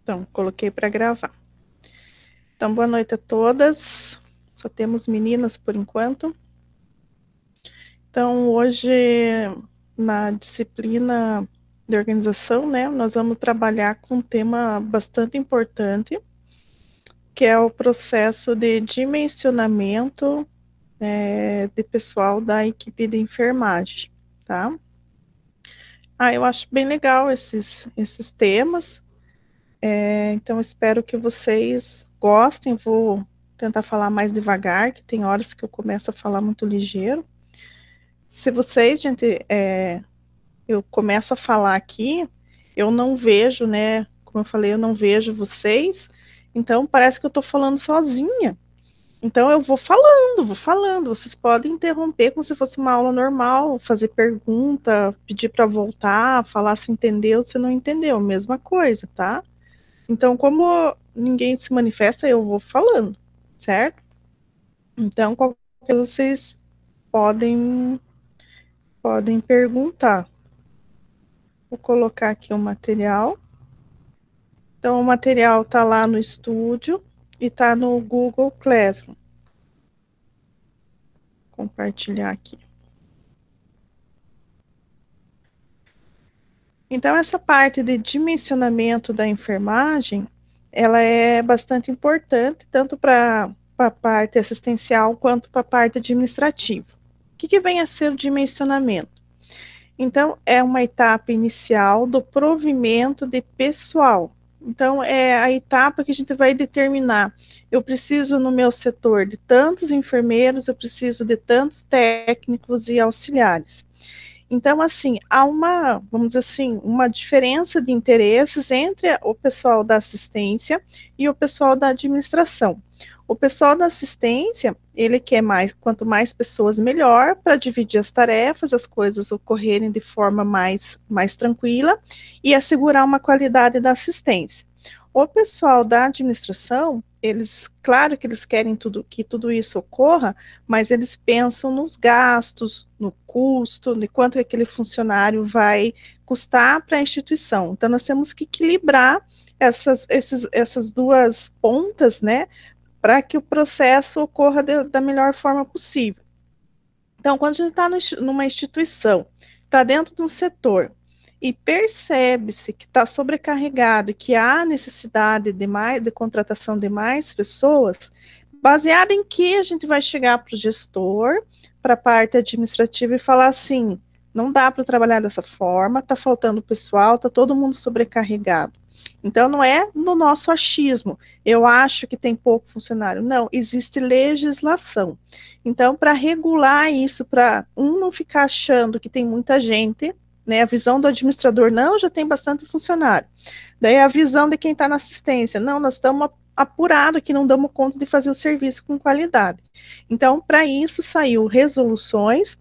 Então, coloquei para gravar. Então, boa noite a todas. Só temos meninas por enquanto. Então, hoje, na disciplina de organização, né, nós vamos trabalhar com um tema bastante importante, que é o processo de dimensionamento de pessoal da equipe de enfermagem, tá? Eu acho bem legal esses temas. Então, espero que vocês gostem. Vou tentar falar mais devagar, que tem horas que eu começo a falar muito ligeiro. Se vocês, gente, eu começo a falar aqui, eu não vejo, né? Como eu falei, eu não vejo vocês. Então, parece que eu estou falando sozinha. Então, eu vou falando. Vocês podem interromper como se fosse uma aula normal, fazer pergunta, pedir para voltar, falar se entendeu, se não entendeu, mesma coisa, tá? Então, como ninguém se manifesta, eu vou falando, certo? Então, qualquer coisa vocês podem perguntar. Vou colocar aqui o material. Então, o material está lá no estúdio e está no Google Classroom. Vou compartilhar aqui. Então, essa parte de dimensionamento da enfermagem, ela é bastante importante, tanto para a parte assistencial quanto para a parte administrativa. O que vem a ser o dimensionamento? Então, é uma etapa inicial do provimento de pessoal. Então, é a etapa que a gente vai determinar. Eu preciso, no meu setor, de tantos enfermeiros, eu preciso de tantos técnicos e auxiliares. Então, assim, há uma, vamos dizer assim, uma diferença de interesses entre o pessoal da assistência e o pessoal da administração. O pessoal da assistência, ele quer mais, quanto mais pessoas, melhor, para dividir as tarefas, as coisas ocorrerem de forma mais tranquila e assegurar uma qualidade da assistência. O pessoal da administração, eles, claro que eles querem que tudo isso ocorra, mas eles pensam nos gastos, no custo, de quanto aquele funcionário vai custar para a instituição. Então, nós temos que equilibrar essas duas pontas, né, para que o processo ocorra da melhor forma possível. Então, quando a gente está numa instituição, está dentro de um setor, e percebe-se que está sobrecarregado e que há necessidade de contratação de mais pessoas, baseado em que a gente vai chegar para o gestor, para a parte administrativa e falar assim, não dá para trabalhar dessa forma, está faltando pessoal, está todo mundo sobrecarregado. Então, não é no nosso achismo, eu acho que tem pouco funcionário. Não, existe legislação. Então, para regular isso, para não ficar achando que tem muita gente, né, a visão do administrador, não, já tem bastante funcionário. Daí a visão de quem está na assistência, não, nós estamos apurados que não damos conta de fazer o serviço com qualidade. Então, para isso, saiu resoluções,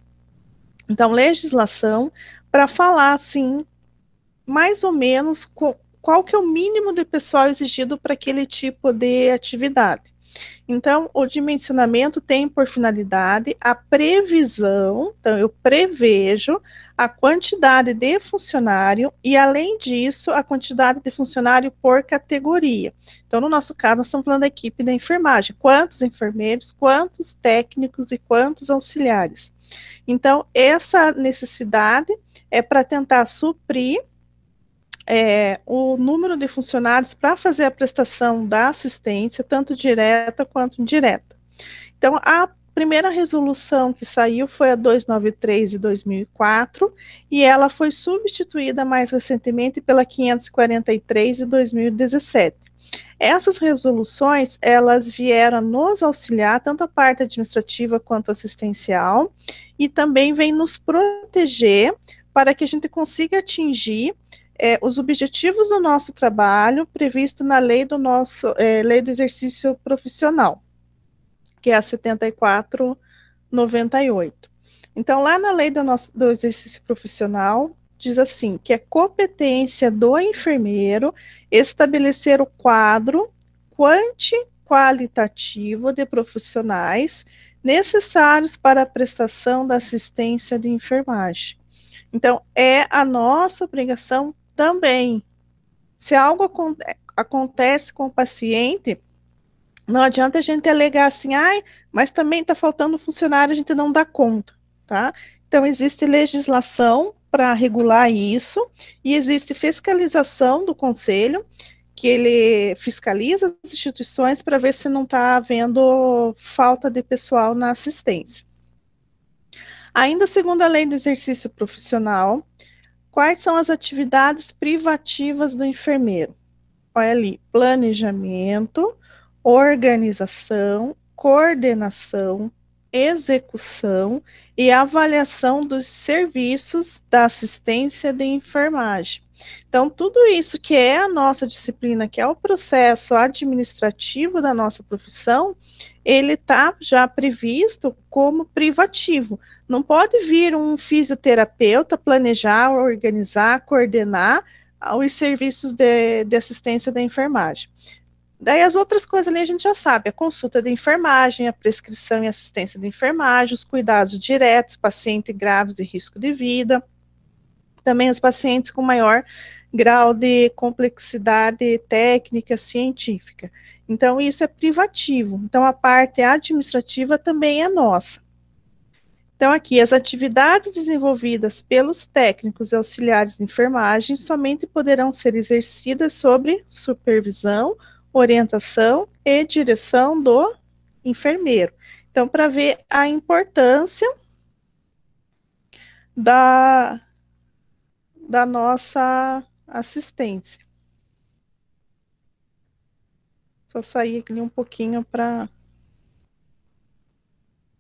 então, legislação, para falar, assim, mais ou menos qual que é o mínimo de pessoal exigido para aquele tipo de atividade. Então, o dimensionamento tem por finalidade a previsão, então eu prevejo a quantidade de funcionário e, além disso, a quantidade de funcionário por categoria. Então, no nosso caso, nós estamos falando da equipe da enfermagem, quantos enfermeiros, quantos técnicos e quantos auxiliares. Então, essa necessidade é para tentar suprir o número de funcionários para fazer a prestação da assistência, tanto direta quanto indireta. Então, a primeira resolução que saiu foi a 293 de 2004, e ela foi substituída mais recentemente pela 543 de 2017. Essas resoluções, elas vieram nos auxiliar, tanto a parte administrativa quanto assistencial, e também vem nos proteger para que a gente consiga atingir os objetivos do nosso trabalho previsto na lei do lei do exercício profissional, que é a 7498. Então, lá na lei do exercício profissional, diz assim, que é competência do enfermeiro estabelecer o quadro qualitativo de profissionais necessários para a prestação da assistência de enfermagem. Então, é a nossa obrigação também. Se algo acontece com o paciente, não adianta a gente alegar assim, ai, mas também está faltando funcionário, a gente não dá conta, tá? Então, existe legislação para regular isso, e existe fiscalização do conselho, que ele fiscaliza as instituições para ver se não está havendo falta de pessoal na assistência. Ainda segundo a lei do exercício profissional, quais são as atividades privativas do enfermeiro? Olha ali, planejamento, organização, coordenação, execução e avaliação dos serviços da assistência de enfermagem. Então, tudo isso que é a nossa disciplina, que é o processo administrativo da nossa profissão, ele está já previsto como privativo. Não pode vir um fisioterapeuta planejar, organizar, coordenar os serviços de assistência da enfermagem. Daí as outras coisas ali a gente já sabe, a consulta de enfermagem, a prescrição e assistência de enfermagem, os cuidados diretos, pacientes graves de risco de vida, também os pacientes com maior grau de complexidade técnica, científica. Então, isso é privativo. Então, a parte administrativa também é nossa. Então, aqui, as atividades desenvolvidas pelos técnicos e auxiliares de enfermagem somente poderão ser exercidas sob supervisão, orientação e direção do enfermeiro. Então, para ver a importância da nossa assistência. Só sair aqui um pouquinho para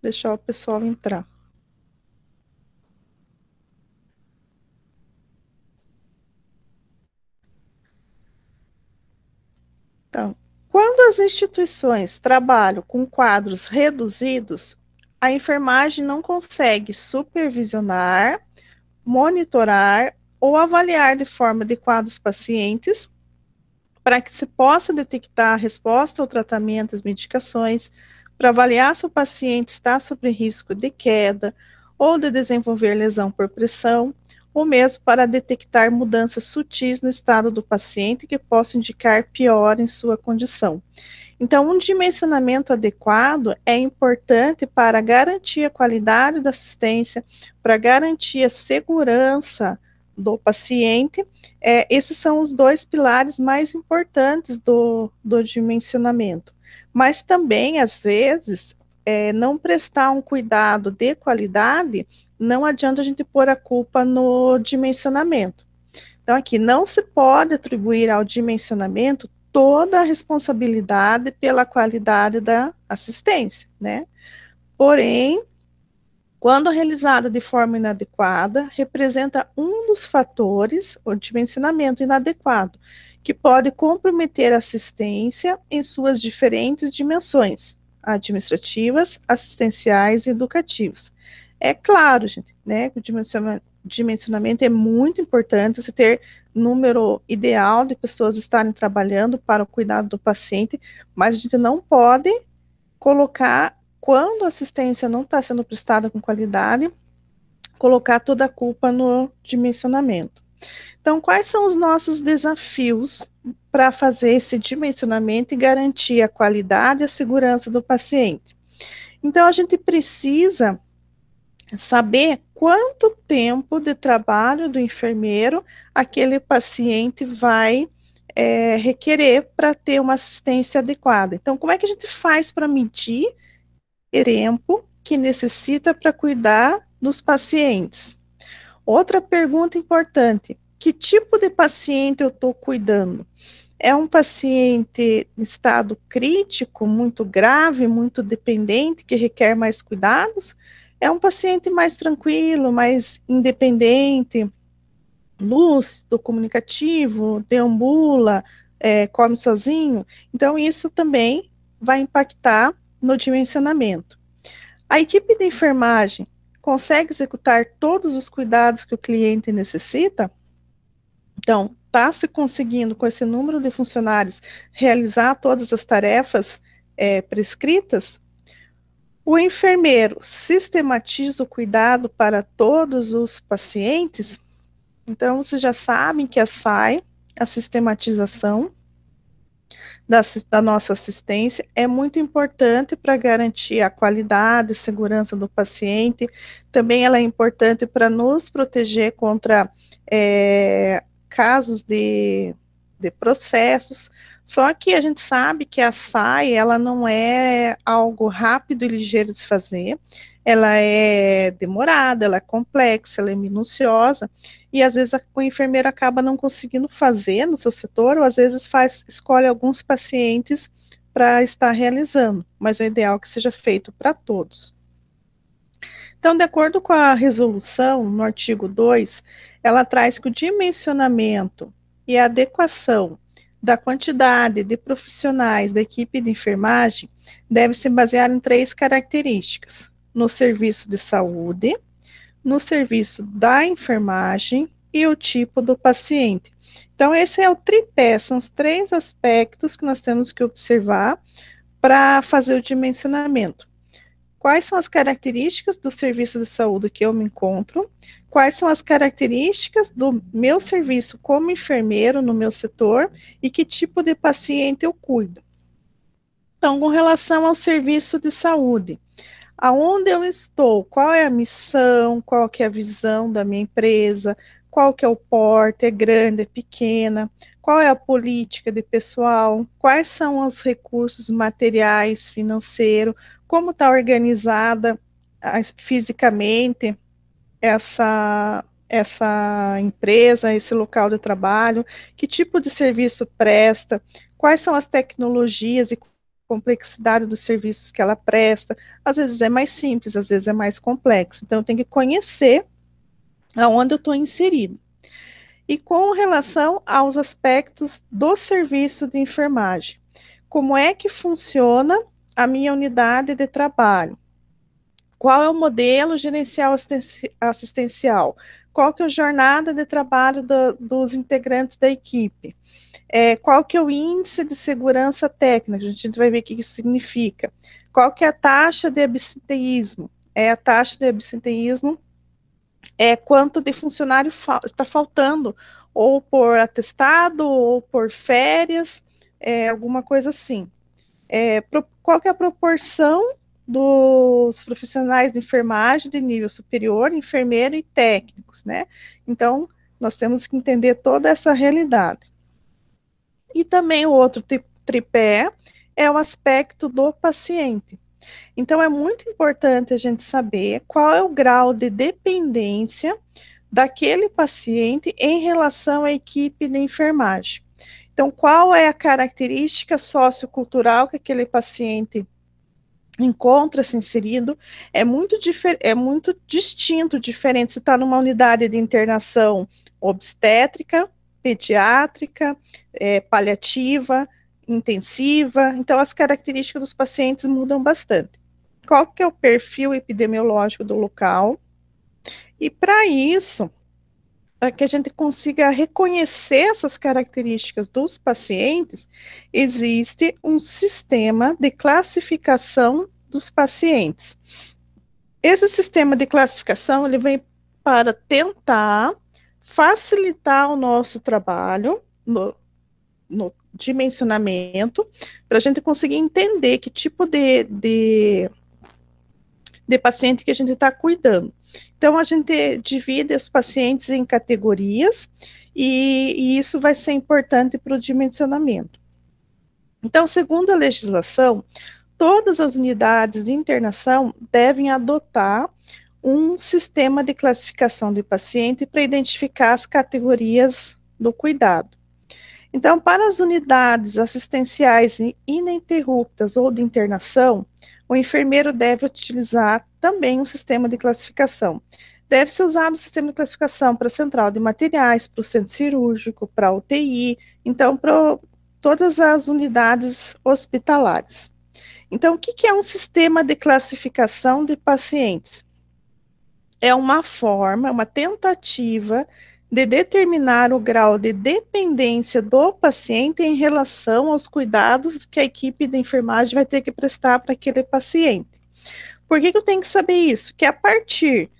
deixar o pessoal entrar. Então, quando as instituições trabalham com quadros reduzidos, a enfermagem não consegue supervisionar, monitorar ou avaliar de forma adequada os pacientes para que se possa detectar a resposta ao tratamento, as medicações, para avaliar se o paciente está sob risco de queda ou de desenvolver lesão por pressão, ou mesmo para detectar mudanças sutis no estado do paciente que possam indicar pior em sua condição. Então, um dimensionamento adequado é importante para garantir a qualidade da assistência, para garantir a segurança do paciente. Esses são os dois pilares mais importantes do dimensionamento. Mas também, às vezes, não prestar um cuidado de qualidade, não adianta a gente pôr a culpa no dimensionamento. Então, aqui, não se pode atribuir ao dimensionamento toda a responsabilidade pela qualidade da assistência, né? Porém, quando realizada de forma inadequada, representa um dos fatores, o dimensionamento inadequado, que pode comprometer a assistência em suas diferentes dimensões, administrativas, assistenciais e educativas. É claro, gente, né, que o dimensionamento é muito importante, você ter número ideal de pessoas estarem trabalhando para o cuidado do paciente, mas a gente não pode colocar, quando a assistência não está sendo prestada com qualidade, colocar toda a culpa no dimensionamento. Então, quais são os nossos desafios para fazer esse dimensionamento e garantir a qualidade e a segurança do paciente? Então, a gente precisa saber quanto tempo de trabalho do enfermeiro aquele paciente vai requerer para ter uma assistência adequada. Então, como é que a gente faz para medir o tempo que necessita para cuidar dos pacientes? Outra pergunta importante: que tipo de paciente eu estou cuidando? É um paciente em estado crítico, muito grave, muito dependente, que requer mais cuidados? É um paciente mais tranquilo, mais independente, lúcido, comunicativo, deambula, come sozinho? Então, isso também vai impactar no dimensionamento. A equipe de enfermagem consegue executar todos os cuidados que o cliente necessita? Então, está se conseguindo, com esse número de funcionários, realizar todas as tarefas prescritas? O enfermeiro sistematiza o cuidado para todos os pacientes? Então, vocês já sabem que a SAI, a sistematização, da nossa assistência é muito importante para garantir a qualidade e segurança do paciente. Também ela é importante para nos proteger contra casos de processos. Só que a gente sabe que a SAI, ela não é algo rápido e ligeiro de se fazer, ela é demorada, ela é complexa, ela é minuciosa, e às vezes o enfermeiro acaba não conseguindo fazer no seu setor, ou às vezes escolhe alguns pacientes para estar realizando, mas o ideal é que seja feito para todos. Então, de acordo com a resolução, no artigo 2, ela traz que o dimensionamento e a adequação da quantidade de profissionais da equipe de enfermagem deve se basear em 3 características: no serviço de saúde, no serviço da enfermagem e o tipo do paciente. Então, esse é o tripé, são os 3 aspectos que nós temos que observar para fazer o dimensionamento. Quais são as características do serviço de saúde que eu me encontro? Quais são as características do meu serviço como enfermeiro no meu setor e que tipo de paciente eu cuido? Então, com relação ao serviço de saúde, aonde eu estou, qual é a missão, qual que é a visão da minha empresa, qual que é o porte, é grande, é pequena, qual é a política de pessoal, quais são os recursos materiais, financeiros, como está organizada fisicamente essa empresa, esse local de trabalho, que tipo de serviço presta, quais são as tecnologias e complexidade dos serviços que ela presta. Às vezes é mais simples, às vezes é mais complexo. Então, eu tenho que conhecer aonde eu estou inserido. E com relação aos aspectos do serviço de enfermagem, como é que funciona a minha unidade de trabalho? Qual é o modelo gerencial assistencial? Qual que é a jornada de trabalho dos integrantes da equipe? Qual que é o índice de segurança técnica? A gente vai ver o que isso significa. Qual que é a taxa de absenteísmo? A taxa de absenteísmo é quanto de funcionário está faltando, ou por atestado, ou por férias, alguma coisa assim. Qual que é a proporção dos profissionais de enfermagem de nível superior, enfermeiro e técnicos, né? Então, nós temos que entender toda essa realidade. E também o outro tripé é o aspecto do paciente. Então, é muito importante a gente saber qual é o grau de dependência daquele paciente em relação à equipe de enfermagem. Então, qual é a característica sociocultural que aquele paciente encontra-se inserido? É muito distinto, diferente se está numa unidade de internação obstétrica, pediátrica, paliativa, intensiva. Então, as características dos pacientes mudam bastante. Qual que é o perfil epidemiológico do local? E para isso, para que a gente consiga reconhecer essas características dos pacientes, existe um sistema de classificação dos pacientes. Esse sistema de classificação, ele vem para tentar facilitar o nosso trabalho no dimensionamento, para a gente conseguir entender que tipo de paciente que a gente está cuidando. Então, a gente divide os pacientes em categorias e isso vai ser importante para o dimensionamento. Então, segundo a legislação, todas as unidades de internação devem adotar um sistema de classificação de paciente para identificar as categorias do cuidado. Então, para as unidades assistenciais ininterruptas ou de internação, o enfermeiro deve utilizar também um sistema de classificação. Deve ser usado o sistema de classificação para a central de materiais, para o centro cirúrgico, para a UTI, então, para todas as unidades hospitalares. Então, o que é um sistema de classificação de pacientes? É uma forma, uma tentativa de determinar o grau de dependência do paciente em relação aos cuidados que a equipe de enfermagem vai ter que prestar para aquele paciente. Por que eu tenho que saber isso? Que a partir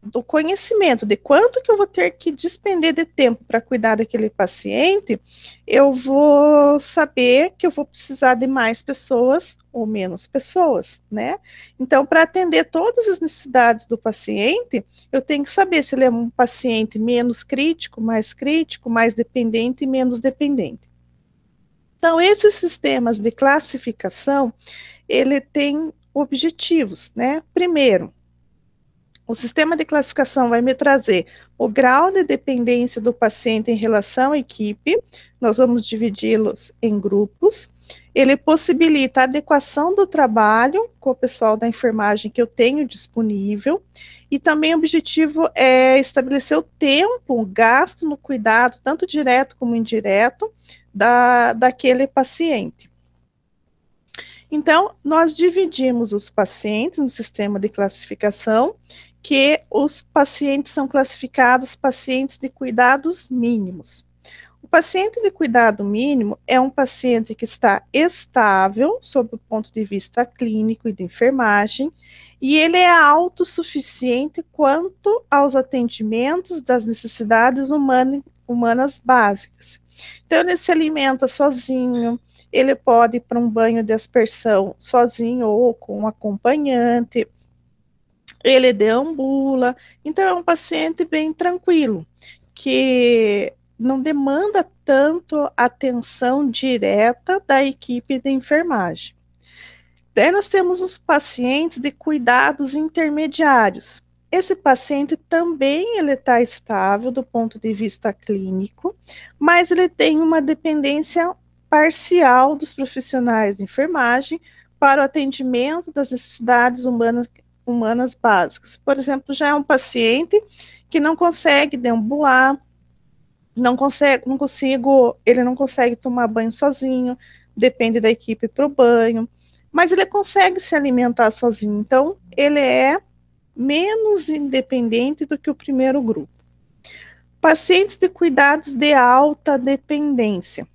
do conhecimento de quanto que eu vou ter que despender de tempo para cuidar daquele paciente, eu vou saber que eu vou precisar de mais pessoas ou menos pessoas, né? Então, para atender todas as necessidades do paciente, eu tenho que saber se ele é um paciente menos crítico, mais dependente e menos dependente. Então, esses sistemas de classificação, ele tem objetivos, né? Primeiro, o sistema de classificação vai me trazer o grau de dependência do paciente em relação à equipe, nós vamos dividi-los em grupos. Ele possibilita a adequação do trabalho com o pessoal da enfermagem que eu tenho disponível, e também o objetivo é estabelecer o tempo gasto no cuidado, tanto direto como indireto, daquele paciente. Então, nós dividimos os pacientes no sistema de classificação, que os pacientes são classificados pacientes de cuidados mínimos. O paciente de cuidado mínimo é um paciente que está estável sob o ponto de vista clínico e de enfermagem, e ele é autossuficiente quanto aos atendimentos das necessidades humanas básicas. Então, ele se alimenta sozinho, ele pode ir para um banho de aspersão sozinho ou com um acompanhante, ele deambula, então é um paciente bem tranquilo, que não demanda tanto atenção direta da equipe de enfermagem. Daí nós temos os pacientes de cuidados intermediários. Esse paciente também ele está estável do ponto de vista clínico, mas ele tem uma dependência parcial dos profissionais de enfermagem para o atendimento das necessidades humanas básicas. Por exemplo, já é um paciente que não consegue deambular, ele não consegue tomar banho sozinho, depende da equipe para o banho, mas ele consegue se alimentar sozinho, então ele é menos independente do que o primeiro grupo. Pacientes de cuidados de alta dependência.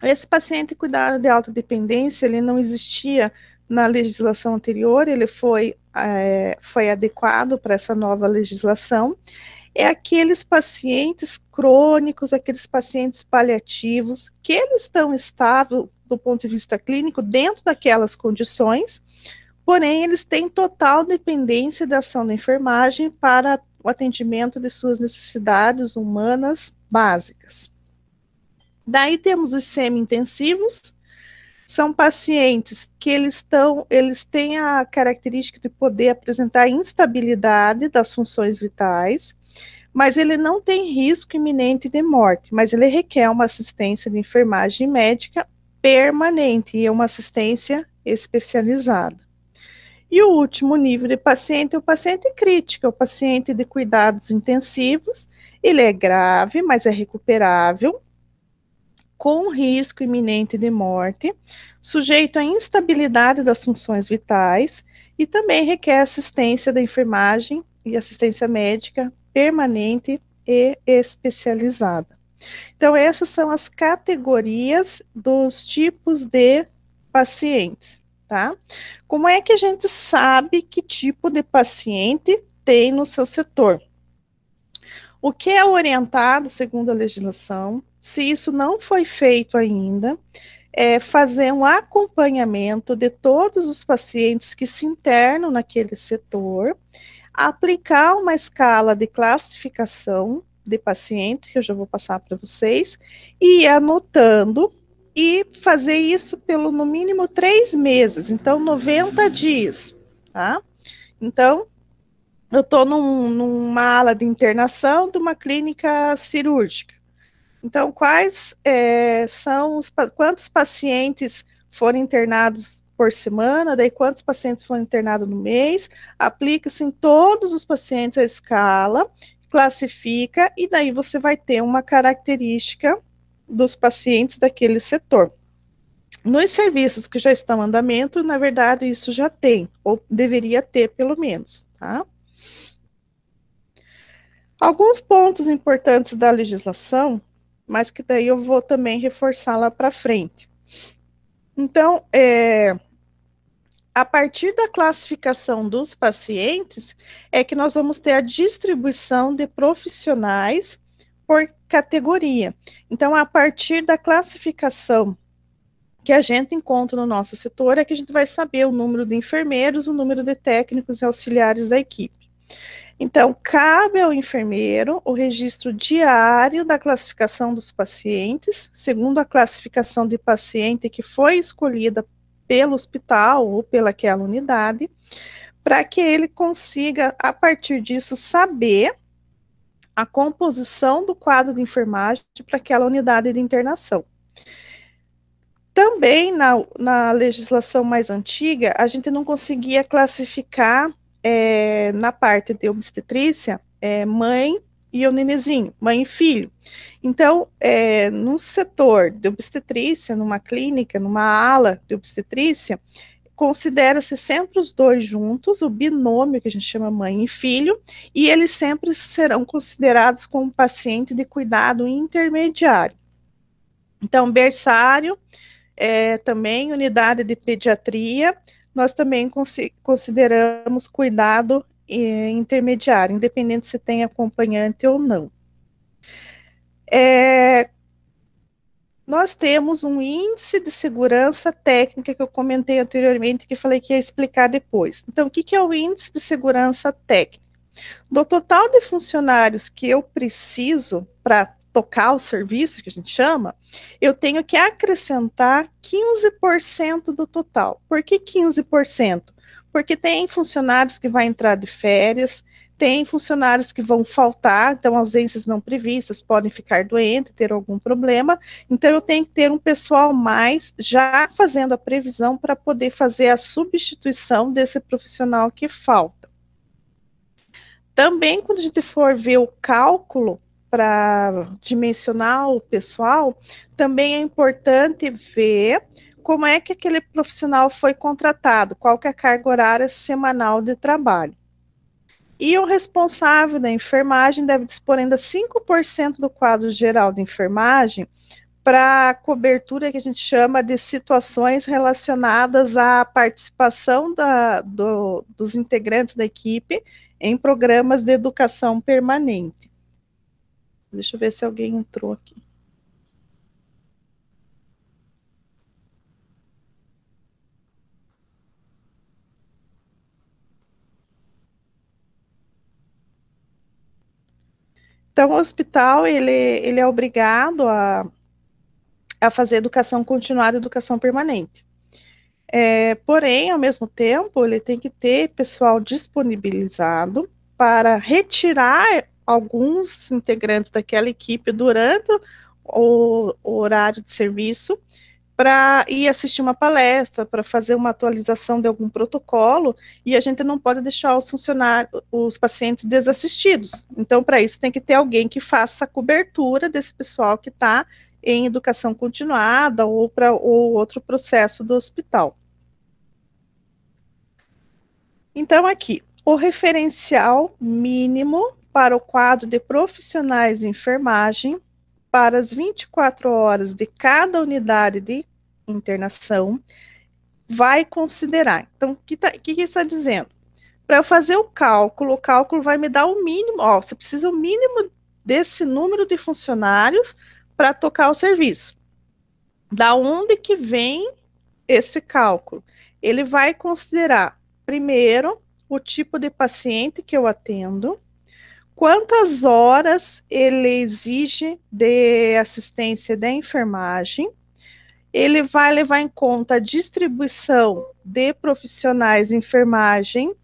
Esse paciente de cuidado de alta dependência, ele não existia na legislação anterior, ele foi adequado para essa nova legislação. É aqueles pacientes crônicos, aqueles pacientes paliativos, que eles estão estáveis do ponto de vista clínico dentro daquelas condições, porém eles têm total dependência da ação da enfermagem para o atendimento de suas necessidades humanas básicas. Daí temos os semi-intensivos, são pacientes que eles têm a característica de poder apresentar instabilidade das funções vitais, mas ele não tem risco iminente de morte, mas ele requer uma assistência de enfermagem médica permanente e uma assistência especializada. E o último nível de paciente é o paciente crítico, é o paciente de cuidados intensivos, ele é grave, mas é recuperável, com risco iminente de morte, sujeito à instabilidade das funções vitais e também requer assistência da enfermagem e assistência médica permanente e especializada. Então, essas são as categorias dos tipos de pacientes, tá? Como é que a gente sabe que tipo de paciente tem no seu setor? O que é orientado segundo a legislação? Se isso não foi feito ainda, é fazer um acompanhamento de todos os pacientes que se internam naquele setor, aplicar uma escala de classificação de paciente, que eu já vou passar para vocês, e ir anotando e fazer isso pelo no mínimo 3 meses, então 90 dias, tá? Então, eu estou numa ala de internação de uma clínica cirúrgica. Então, quantos pacientes foram internados por semana, daí quantos pacientes foram internados no mês, aplica-se em todos os pacientes a escala, classifica, e daí você vai ter uma característica dos pacientes daquele setor. Nos serviços que já estão em andamento, na verdade, isso já tem, ou deveria ter, pelo menos, tá? Alguns pontos importantes da legislação, mas que daí eu vou também reforçar lá para frente. Então, A partir da classificação dos pacientes, é que nós vamos ter a distribuição de profissionais por categoria. Então, a partir da classificação que a gente encontra no nosso setor, é que a gente vai saber o número de enfermeiros, o número de técnicos e auxiliares da equipe. Então, cabe ao enfermeiro o registro diário da classificação dos pacientes, segundo a classificação de paciente que foi escolhida pelo hospital ou pelaquela unidade, para que ele consiga, a partir disso, saber a composição do quadro de enfermagem para aquela unidade de internação. Também na legislação mais antiga, a gente não conseguia classificar na parte de obstetrícia mãe e o nenenzinho, mãe e filho. Então, no setor de obstetrícia, numa clínica, numa ala de obstetrícia, considera-se sempre os dois juntos, o binômio que a gente chama mãe e filho, e eles sempre serão considerados como paciente de cuidado intermediário. Então, berçário, também unidade de pediatria, nós também consideramos cuidado intermediário, independente se tem acompanhante ou não. Nós temos um índice de segurança técnica que eu comentei anteriormente, que falei que ia explicar depois. Então, o que é o índice de segurança técnica? Do total de funcionários que eu preciso para tocar o serviço, que a gente chama, eu tenho que acrescentar 15% do total. Por que 15%? Porque tem funcionários que vão entrar de férias, tem funcionários que vão faltar, então ausências não previstas, podem ficar doentes, ter algum problema, então eu tenho que ter um pessoal mais já fazendo a previsão para poder fazer a substituição desse profissional que falta. Também, quando a gente for ver o cálculo para dimensionar o pessoal, também é importante ver como é que aquele profissional foi contratado, qual que é a carga horária semanal de trabalho. E o responsável da enfermagem deve dispor ainda 5% do quadro geral de enfermagem para cobertura que a gente chama de situações relacionadas à participação dos integrantes da equipe em programas de educação permanente. Deixa eu ver se alguém entrou aqui. Então, o hospital, ele é obrigado a fazer educação continuada e educação permanente. Porém, ao mesmo tempo, ele tem que ter pessoal disponibilizado para retirar alguns integrantes daquela equipe durante o horário de serviço para ir assistir uma palestra, para fazer uma atualização de algum protocolo, e a gente não pode deixar os pacientes desassistidos. Então, para isso, tem que ter alguém que faça a cobertura desse pessoal que está em educação continuada ou para outro processo do hospital. Então, aqui, o referencial mínimo para o quadro de profissionais de enfermagem para as 24 horas de cada unidade de internação vai considerar. Então, o que está dizendo? Para eu fazer o cálculo vai me dar o mínimo, você precisa o mínimo desse número de funcionários para tocar o serviço. Da onde que vem esse cálculo? Ele vai considerar, primeiro, o tipo de paciente que eu atendo, quantas horas ele exige de assistência da enfermagem, ele vai levar em conta a distribuição de profissionais de enfermagem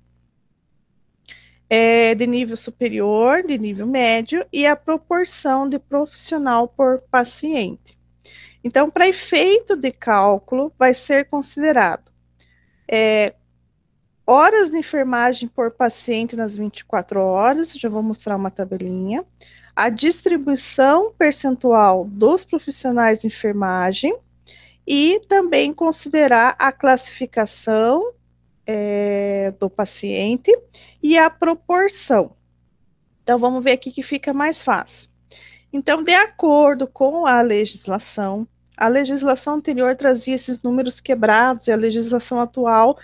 de nível superior, de nível médio, e a proporção de profissional por paciente. Então, para efeito de cálculo, vai ser considerado horas de enfermagem por paciente nas 24 horas, já vou mostrar uma tabelinha, a distribuição percentual dos profissionais de enfermagem e também considerar a classificação do paciente e a proporção. Então, vamos ver aqui que fica mais fácil. Então, de acordo com a legislação anterior trazia esses números quebrados e a legislação atual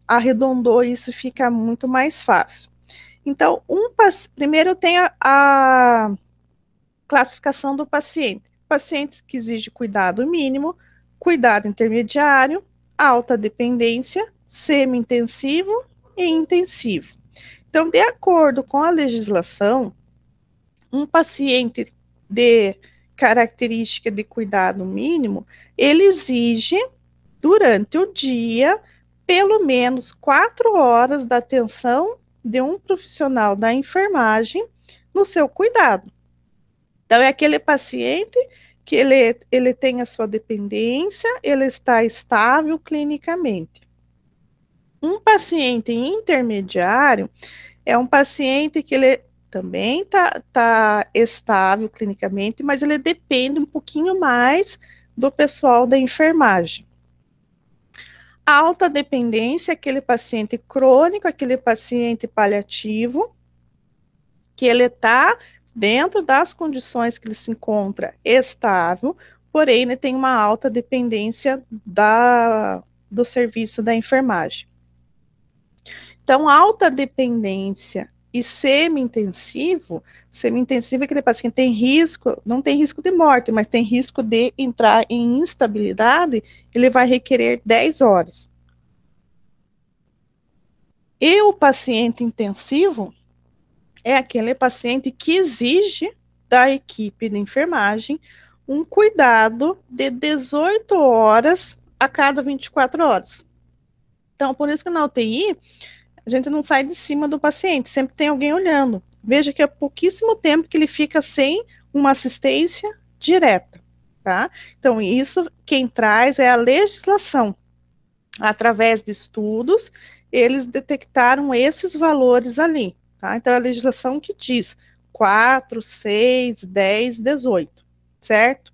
arredondou, isso fica muito mais fácil. Então, primeiro tem a classificação do paciente. Paciente que exige cuidado mínimo, cuidado intermediário, alta dependência, semi-intensivo e intensivo. Então, de acordo com a legislação, um paciente de característica de cuidado mínimo, ele exige, durante o dia, pelo menos 4 horas da atenção de um profissional da enfermagem no seu cuidado. Então, é aquele paciente que ele tem a sua dependência, ele está estável clinicamente. Um paciente intermediário é um paciente que ele também tá estável clinicamente, mas ele depende um pouquinho mais do pessoal da enfermagem. A alta dependência é aquele paciente crônico, aquele paciente paliativo, que ele está dentro das condições que ele se encontra estável, porém ele tem uma alta dependência do serviço da enfermagem. Então, alta dependência e semi-intensivo é aquele paciente que tem risco, não tem risco de morte, mas tem risco de entrar em instabilidade, ele vai requerer 10 horas. E o paciente intensivo é aquele paciente que exige da equipe de enfermagem um cuidado de 18 horas a cada 24 horas. Então, por isso que na UTI, a gente não sai de cima do paciente, sempre tem alguém olhando. Veja que é pouquíssimo tempo que ele fica sem uma assistência direta, tá? Então, isso quem traz é a legislação. Através de estudos, eles detectaram esses valores ali, tá? Então, é a legislação que diz 4, 6, 10, 18, certo?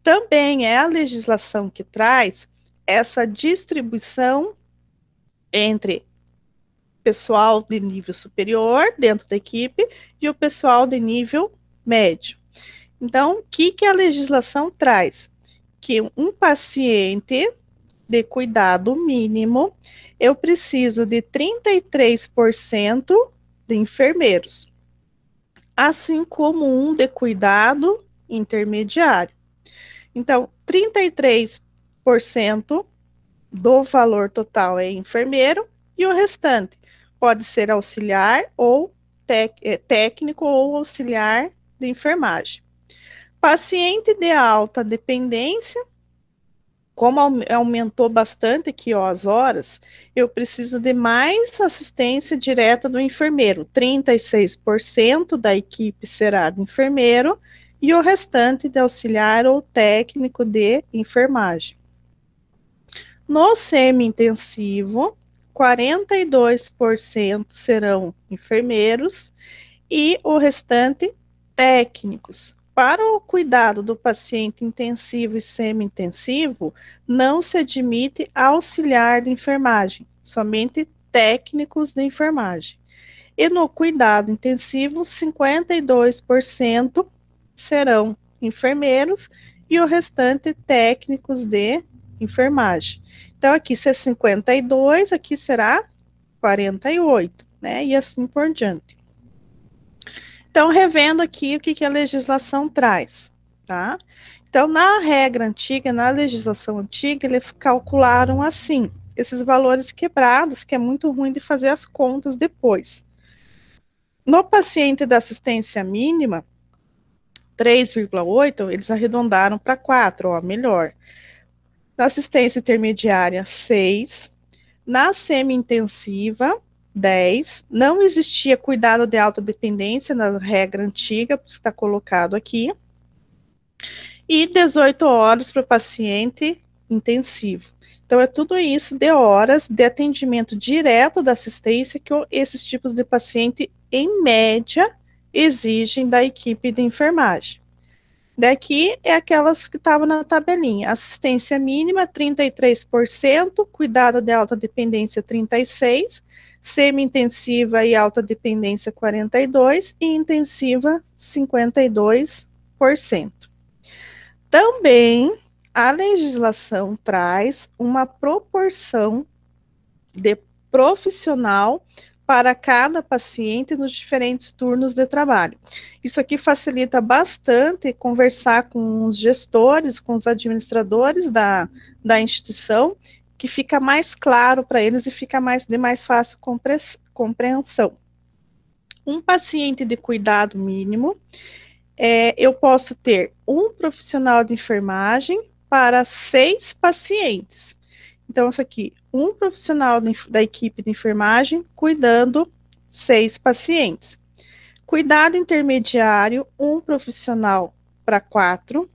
Também é a legislação que traz essa distribuição entre pessoal de nível superior dentro da equipe e o pessoal de nível médio. Então, o que a legislação traz? Que um paciente de cuidado mínimo, eu preciso de 33% de enfermeiros, assim como um de cuidado intermediário. Então, 33% do valor total é enfermeiro e o restante pode ser auxiliar ou técnico ou auxiliar de enfermagem. Paciente de alta dependência, como aumentou bastante aqui ó, as horas, eu preciso de mais assistência direta do enfermeiro. 36% da equipe será de enfermeiro e o restante de auxiliar ou técnico de enfermagem. No semi-intensivo, 42% serão enfermeiros e o restante técnicos. Para o cuidado do paciente intensivo e semi-intensivo, não se admite auxiliar de enfermagem, somente técnicos de enfermagem. E no cuidado intensivo, 52% serão enfermeiros e o restante técnicos de enfermagem. Então, aqui se é 52, aqui será 48, né? E assim por diante. Então, revendo aqui o que a legislação traz, tá? Então, na regra antiga, na legislação antiga, eles calcularam assim, esses valores quebrados, que é muito ruim de fazer as contas depois. No paciente da assistência mínima, 3,8, eles arredondaram para 4, ó, melhor. Na assistência intermediária, 6. Na semi-intensiva, 10. Não existia cuidado de alta dependência na regra antiga, por isso está colocado aqui. E 18 horas para o paciente intensivo. Então, é tudo isso de horas de atendimento direto da assistência que esses tipos de paciente, em média, exigem da equipe de enfermagem. Daqui é aquelas que estavam na tabelinha. Assistência mínima, 33%, cuidado de alta dependência, 36%, semi-intensiva e alta dependência, 42%, e intensiva, 52%. Também, a legislação traz uma proporção de profissional para cada paciente nos diferentes turnos de trabalho. Isso aqui facilita bastante conversar com os gestores, com os administradores da instituição, que fica mais claro para eles e fica de mais fácil compreensão. Um paciente de cuidado mínimo, eu posso ter um profissional de enfermagem para 6 pacientes. Então, isso aqui, um profissional da equipe de enfermagem cuidando 6 pacientes. Cuidado intermediário, um profissional para 4.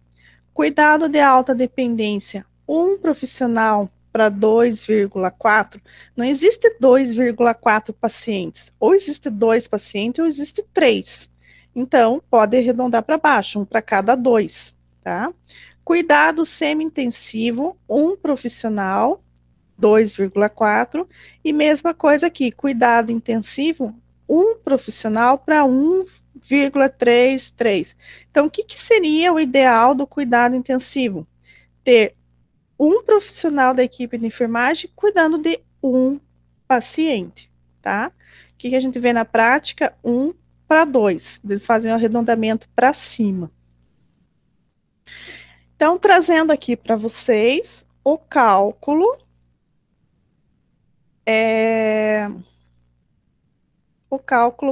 Cuidado de alta dependência, um profissional para 2,4. Não existe 2,4 pacientes. Ou existe 2 pacientes ou existe 3. Então, pode arredondar para baixo, um para cada 2, tá? Cuidado semi-intensivo, um profissional, 2,4, e mesma coisa aqui, cuidado intensivo, um profissional para 1,33. Então, o que seria o ideal do cuidado intensivo? Ter um profissional da equipe de enfermagem cuidando de um paciente, tá? O que a gente vê na prática? 1 para 2, eles fazem um arredondamento para cima. Então, trazendo aqui para vocês o cálculo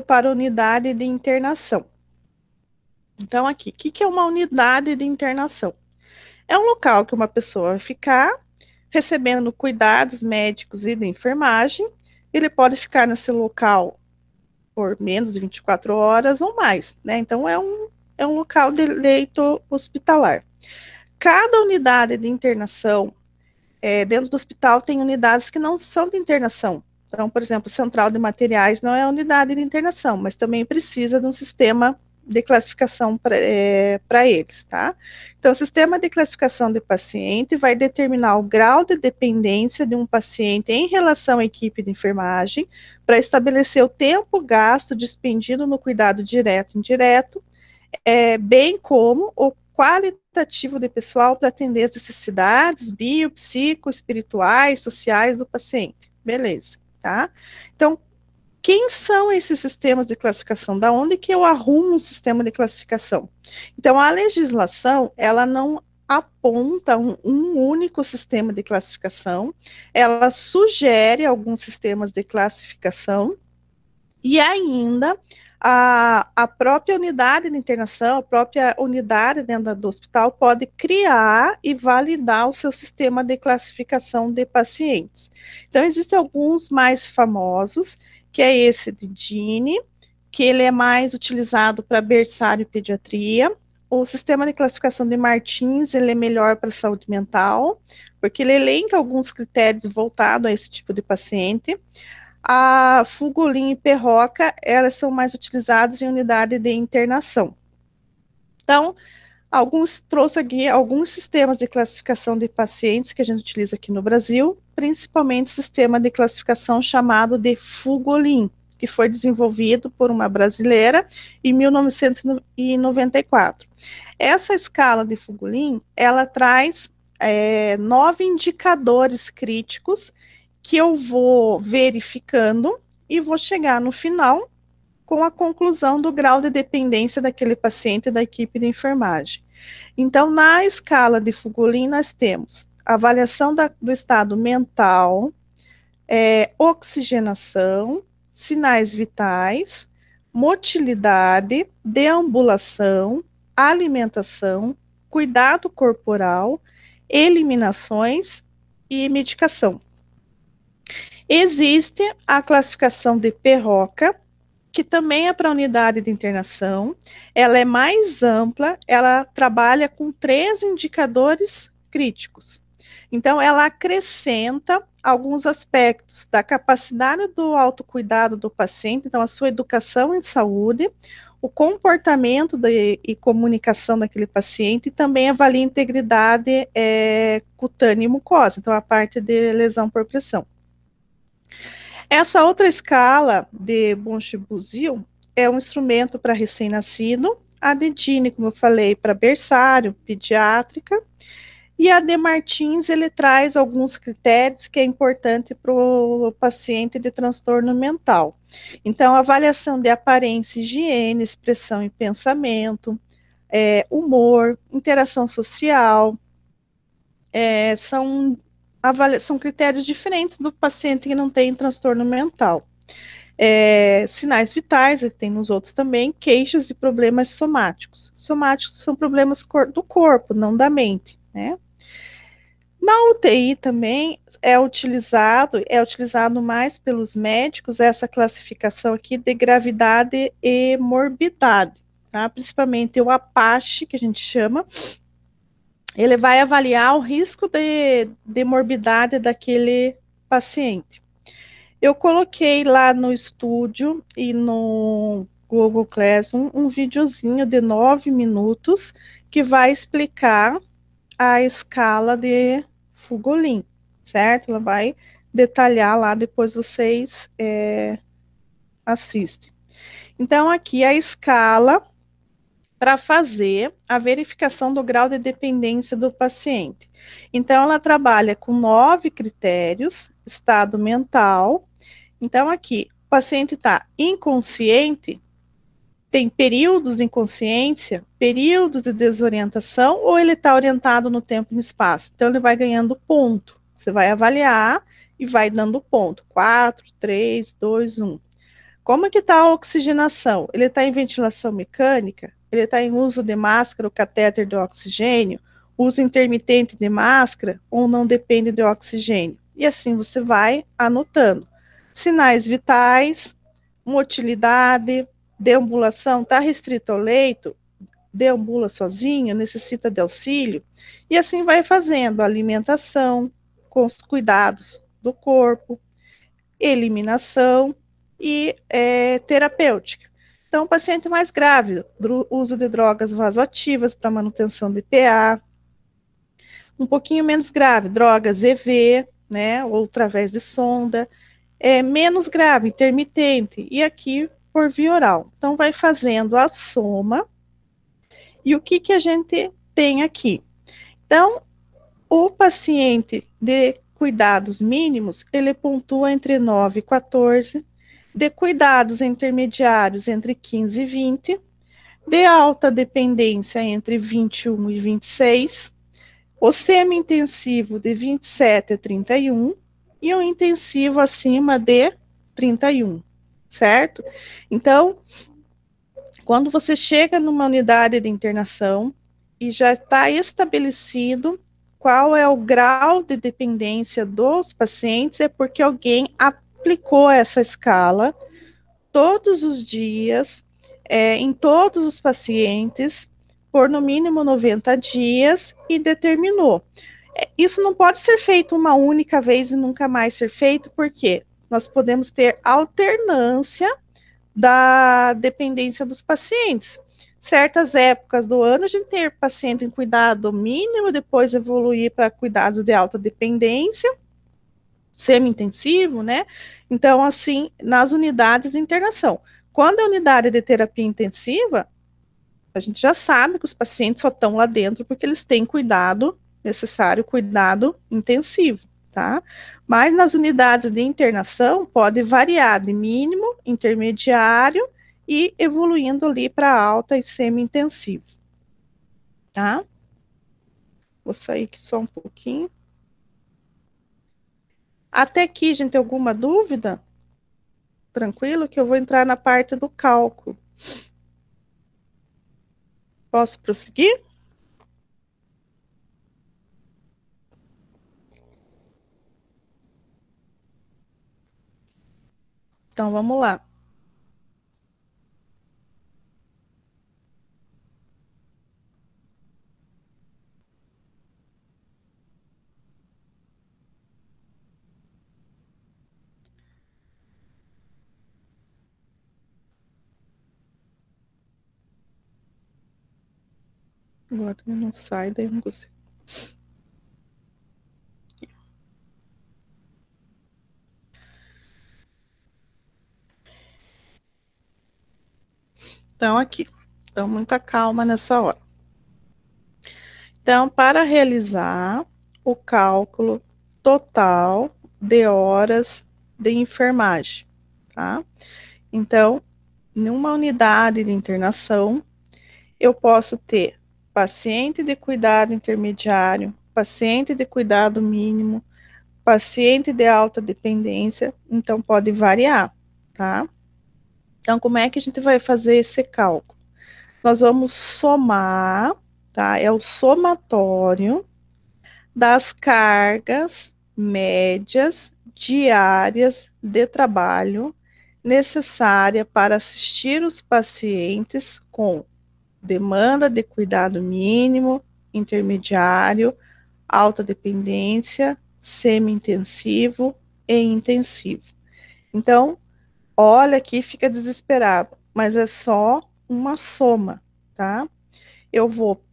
para unidade de internação. Então, aqui, o que é uma unidade de internação? É um local que uma pessoa vai ficar recebendo cuidados médicos e de enfermagem. Ele pode ficar nesse local por menos de 24 horas ou mais, né? Então, é um local de leito hospitalar. Cada unidade de internação, dentro do hospital, tem unidades que não são de internação. Então, por exemplo, central de materiais não é unidade de internação, mas também precisa de um sistema de classificação para eles, tá? Então, o sistema de classificação de paciente vai determinar o grau de dependência de um paciente em relação à equipe de enfermagem, para estabelecer o tempo gasto dispendido no cuidado direto e indireto, bem como o qualitativo de pessoal para atender as necessidades bio, psico, espirituais, sociais do paciente. Beleza, tá? Então, quem são esses sistemas de classificação? Da onde que eu arrumo um sistema de classificação? Então, a legislação, ela não aponta um único sistema de classificação, ela sugere alguns sistemas de classificação e ainda a própria unidade de internação, a própria unidade dentro do hospital pode criar e validar o seu sistema de classificação de pacientes. Então, existem alguns mais famosos, que é esse de Gini, que ele é mais utilizado para berçário e pediatria. O sistema de classificação de Martins, ele é melhor para saúde mental, porque ele elenca alguns critérios voltados a esse tipo de paciente. A Fugolin e Perroca, elas são mais utilizadas em unidade de internação. Então, trouxe aqui alguns sistemas de classificação de pacientes que a gente utiliza aqui no Brasil, principalmente o sistema de classificação chamado de Fugolin, que foi desenvolvido por uma brasileira em 1994. Essa escala de Fugolin, ela traz 9 indicadores críticos que eu vou verificando e vou chegar no final com a conclusão do grau de dependência daquele paciente da equipe de enfermagem. Então, na escala de Fugolin, nós temos avaliação do estado mental, oxigenação, sinais vitais, motilidade, deambulação, alimentação, cuidado corporal, eliminações e medicação. Existe a classificação de Perroca, que também é para unidade de internação, ela é mais ampla, ela trabalha com 3 indicadores críticos. Então, ela acrescenta alguns aspectos da capacidade do autocuidado do paciente, então, a sua educação em saúde, o comportamento e comunicação daquele paciente, e também avalia a integridade cutânea e mucosa, então, a parte de lesão por pressão. Essa outra escala de Bunch-Buzzell é um instrumento para recém-nascido, a de Gini, como eu falei, para berçário, pediátrica, E a de Martins, ele traz alguns critérios que é importante para o paciente de transtorno mental. Então, avaliação de aparência, higiene, expressão e pensamento, humor, interação social, são critérios diferentes do paciente que não tem transtorno mental. Sinais vitais, que tem nos outros também, queixas e problemas somáticos. Somáticos são problemas do corpo, não da mente, né? Na UTI também é utilizado mais pelos médicos essa classificação aqui de gravidade e morbidade, tá? Principalmente o APACHE, que a gente chama, ele vai avaliar o risco de morbidade daquele paciente. Eu coloquei lá no estúdio e no Google Classroom um videozinho de 9 minutos que vai explicar a escala de Fugolin, certo? Ela vai detalhar lá, depois vocês assistem. Então, aqui a escala para fazer a verificação do grau de dependência do paciente. Então, ela trabalha com 9 critérios: estado mental. Então, aqui, o paciente está inconsciente, tem períodos de inconsciência, períodos de desorientação, ou ele está orientado no tempo e no espaço. Então, ele vai ganhando ponto. Você vai avaliar e vai dando ponto. 4, 3, 2, 1. Como é que está a oxigenação? Ele está em ventilação mecânica? Ele está em uso de máscara ou catéter de oxigênio? Uso intermitente de máscara ou não depende de oxigênio? E assim você vai anotando. Sinais vitais, motilidade, deambulação, está restrito ao leito, deambula sozinho, necessita de auxílio, e assim vai fazendo a alimentação com os cuidados do corpo, eliminação e terapêutica. Então, o paciente mais grave, uso de drogas vasoativas para manutenção de PA, um pouquinho menos grave, drogas EV, né, ou através de sonda, menos grave, intermitente, e aqui por via oral. Então, vai fazendo a soma. E o que a gente tem aqui? Então, o paciente de cuidados mínimos, ele pontua entre 9 e 14, de cuidados intermediários entre 15 e 20, de alta dependência entre 21 e 26, o semi-intensivo de 27 a 31 e o intensivo acima de 31, certo? Então, quando você chega numa unidade de internação e já está estabelecido qual é o grau de dependência dos pacientes, é porque alguém aplicou essa escala todos os dias, em todos os pacientes, por no mínimo 90 dias e determinou. Isso não pode ser feito uma única vez e nunca mais ser feito, porque nós podemos ter alternância da dependência dos pacientes. Certas épocas do ano, a gente tem paciente em cuidado mínimo, depois evoluir para cuidados de alta dependência, semi-intensivo, né? Então, assim, nas unidades de internação. Quando é unidade de terapia intensiva, a gente já sabe que os pacientes só estão lá dentro porque eles têm cuidado necessário, cuidado intensivo, tá? Mas nas unidades de internação pode variar de mínimo, intermediário e evoluindo ali para alta e semi-intensivo, tá? Vou sair aqui só um pouquinho. Até aqui, gente, tem alguma dúvida? Tranquilo que eu vou entrar na parte do cálculo. Posso prosseguir? Então, vamos lá. Agora não sai, daí eu não consigo. Então, aqui. Então, muita calma nessa hora. Então, para realizar o cálculo total de horas de enfermagem, tá? Então, numa unidade de internação, eu posso ter paciente de cuidado intermediário, paciente de cuidado mínimo, paciente de alta dependência, então pode variar, tá? Então, como é que a gente vai fazer esse cálculo? Nós vamos somar, tá? É o somatório das cargas médias diárias de trabalho necessária para assistir os pacientes com demanda de cuidado mínimo, intermediário, alta dependência, semi-intensivo e intensivo. Então, olha aqui, fica desesperado, mas é só uma soma, tá? Eu vou,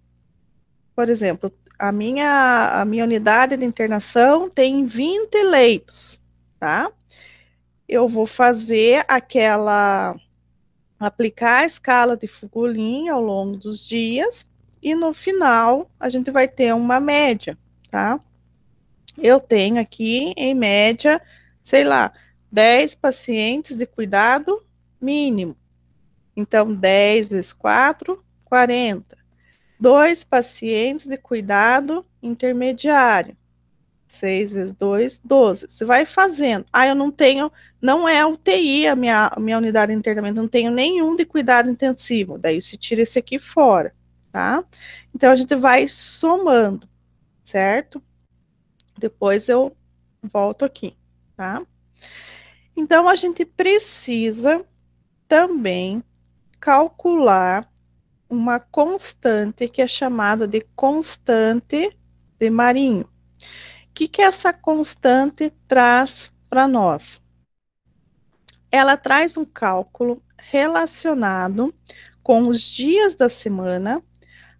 por exemplo, a minha unidade de internação tem 20 leitos, tá? Eu vou fazer aplicar a escala de Fugolin ao longo dos dias e no final a gente vai ter uma média, tá? Eu tenho aqui, em média, sei lá, 10 pacientes de cuidado mínimo. Então, 10 vezes 4, 40. 2 pacientes de cuidado intermediário. 6 vezes 2, 12. Você vai fazendo. Ah, eu não tenho, não é UTI a minha unidade de internamento, não tenho nenhum de cuidado intensivo. Daí se tira esse aqui fora, tá? Então a gente vai somando, certo? Depois eu volto aqui, tá? Então a gente precisa também calcular uma constante que é chamada de constante de Marinho. O que essa constante traz para nós? Ela traz um cálculo relacionado com os dias da semana,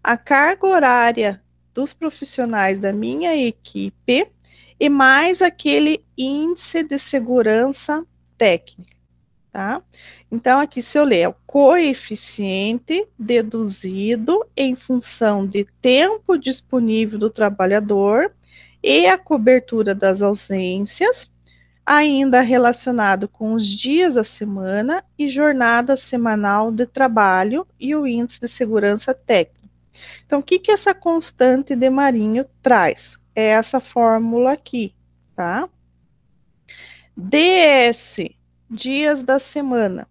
a carga horária dos profissionais da minha equipe e mais aquele índice de segurança técnica, tá? Então, aqui, se eu ler, é o coeficiente deduzido em função de tempo disponível do trabalhador e a cobertura das ausências, ainda relacionado com os dias da semana e jornada semanal de trabalho e o índice de segurança técnica. Então, o que essa constante de Marinho traz? É essa fórmula aqui, tá? DS, dias da semana.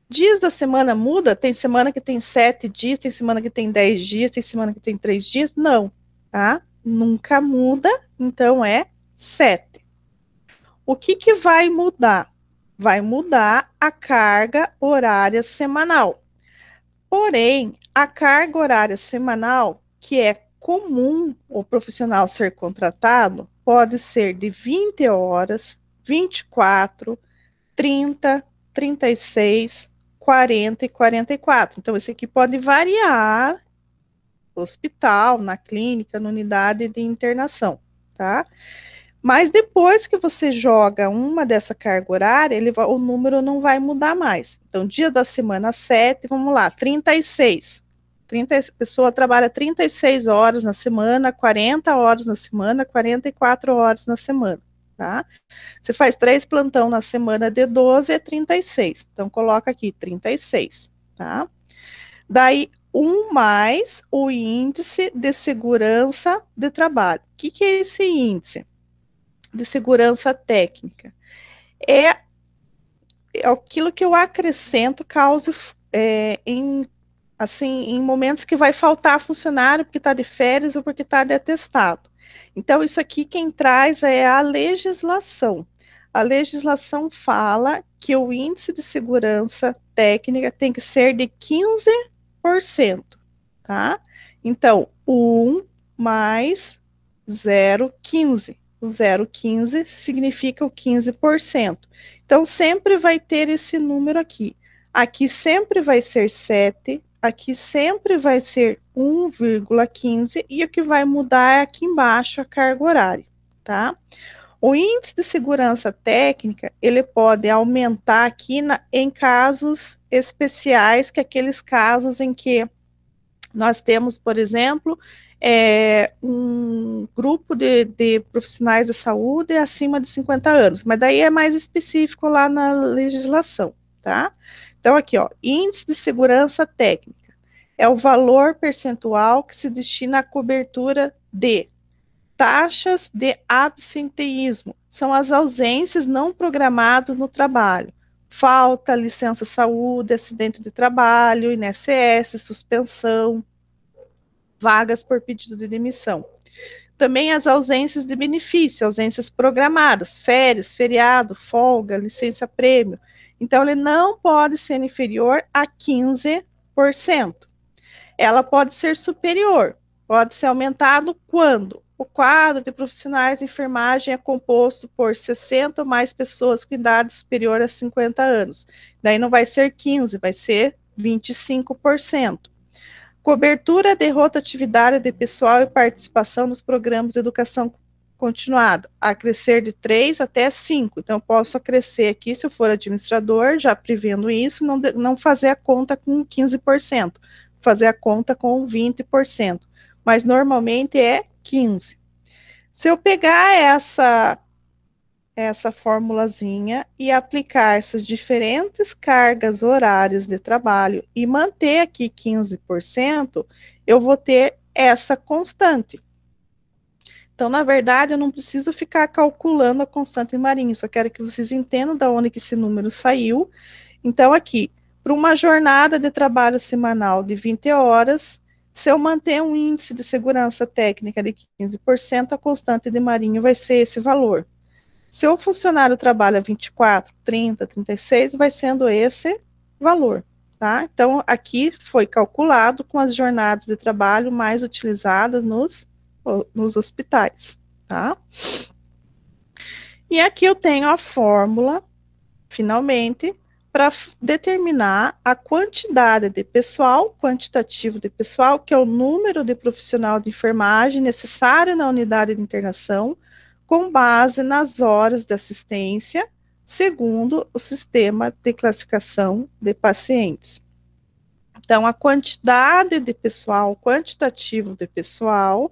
Dias da semana muda? Tem semana que tem 7 dias, tem semana que tem 10 dias, tem semana que tem 3 dias? Não, tá? Nunca muda, então é 7. O que vai mudar? Vai mudar a carga horária semanal. Porém, a carga horária semanal, que é comum o profissional ser contratado, pode ser de 20 horas, 24, 30, 36, 40 e 44. Então, esse aqui pode variar no hospital, na clínica, na unidade de internação, tá? Mas depois que você joga uma dessa carga horária, o número não vai mudar mais. Então, dia da semana 7, vamos lá, 36. A pessoa trabalha 36 horas na semana, 40 horas na semana, 44 horas na semana, tá? Você faz 3 plantão na semana de 12, é 36. Então, coloca aqui 36, tá? Daí, mais o índice de segurança de trabalho. O que é esse índice de segurança técnica? É aquilo que eu acrescento causa em momentos que vai faltar funcionário porque está de férias ou porque está de atestado. Então, isso aqui quem traz é a legislação. A legislação fala que o índice de segurança técnica tem que ser de 15%, tá? Então, 1 mais 0,15. O 0,15 significa o 15%. Então, sempre vai ter esse número aqui. Aqui sempre vai ser 7, aqui sempre vai ser 1,15 e o que vai mudar é aqui embaixo a carga horária, tá? O índice de segurança técnica, ele pode aumentar aqui em casos especiais, que é aqueles casos em que nós temos, por exemplo, um grupo de profissionais de saúde acima de 50 anos, mas daí é mais específico lá na legislação, tá? Então, aqui, ó, índice de segurança técnica é o valor percentual que se destina à cobertura de taxas de absenteísmo, são as ausências não programadas no trabalho, falta, licença saúde, acidente de trabalho, INSS, suspensão, vagas por pedido de demissão. Também as ausências de benefício, ausências programadas, férias, feriado, folga, licença-prêmio. Então, ele não pode ser inferior a 15%. Ela pode ser superior, pode ser aumentado quando o quadro de profissionais de enfermagem é composto por 60 ou mais pessoas com idade superior a 50 anos. Daí não vai ser 15%, vai ser 25%. Cobertura de rotatividade de pessoal e participação nos programas de educação continuada, a crescer de 3 até 5. Então, eu posso crescer aqui, se eu for administrador, já prevendo isso, não fazer a conta com 15%, fazer a conta com 20%. Mas, normalmente, é 15%. Se eu pegar essa formulazinha e aplicar essas diferentes cargas horárias de trabalho e manter aqui 15%, eu vou ter essa constante. Então, na verdade, eu não preciso ficar calculando a constante marinho, só quero que vocês entendam de onde que esse número saiu. Então, aqui, para uma jornada de trabalho semanal de 20 horas, se eu manter um índice de segurança técnica de 15%, a constante de marinho vai ser esse valor. Se o funcionário trabalha 24, 30, 36, vai sendo esse valor, tá? Então, aqui foi calculado com as jornadas de trabalho mais utilizadas nos hospitais, tá? E aqui eu tenho a fórmula, finalmente, para determinar a quantidade de pessoal, quantitativo de pessoal, que é o número de profissional de enfermagem necessário na unidade de internação, com base nas horas de assistência, segundo o sistema de classificação de pacientes. Então, a quantidade de pessoal, quantitativo de pessoal,